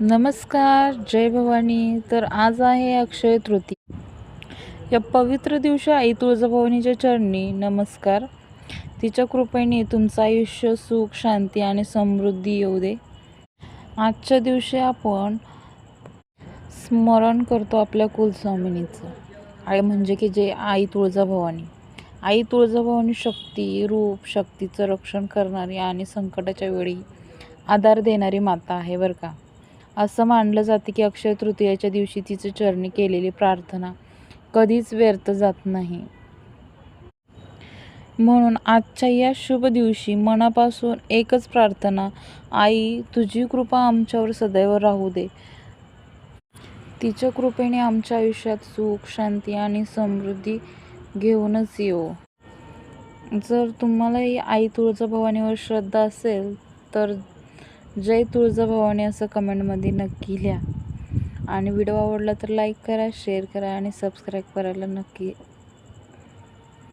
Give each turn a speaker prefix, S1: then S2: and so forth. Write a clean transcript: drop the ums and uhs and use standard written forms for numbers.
S1: नमस्कार, जय भवानी. तर आज आहे अक्षय तृतीया. या पवित्र दिवशी आई तुळजाभवानीच्या चरणी नमस्कार. तिच्या कृपेने तुमचं आयुष्य सुख, शांती आणि समृद्धी येऊ दे. आजच्या दिवशी आपण स्मरण करतो आपल्या कुलस्वामिनीचं. आई म्हणजे की जे आई तुळजाभवानी. आई तुळजाभवानी शक्ती रूप, शक्तीचं रक्षण करणारी आणि संकटाच्या वेळी आधार देणारी माता आहे बरं का. असं मानलं जातं की अक्षय तृतीयेच्या दिवशी तिच्या चरणी केलेली प्रार्थना कधीच व्यर्थ जात नाही. म्हणून आजच्या या शुभ दिवशी मनापासून एकच प्रार्थना, आई तुझी कृपा आमच्यावर सदैव राहू दे. तिच्या कृपेने आमच्या आयुष्यात सुख, शांती आणि समृद्धी घेऊनच येऊ. जर तुम्हालाही आई तुळजाभवानीवर श्रद्धा असेल तर जय तुळजाभवानी असं कमेंटमध्ये नक्की लिहा. आणि व्हिडिओ आवडला तर लाईक करा, शेअर करा आणि सबस्क्राईब करायला नक्की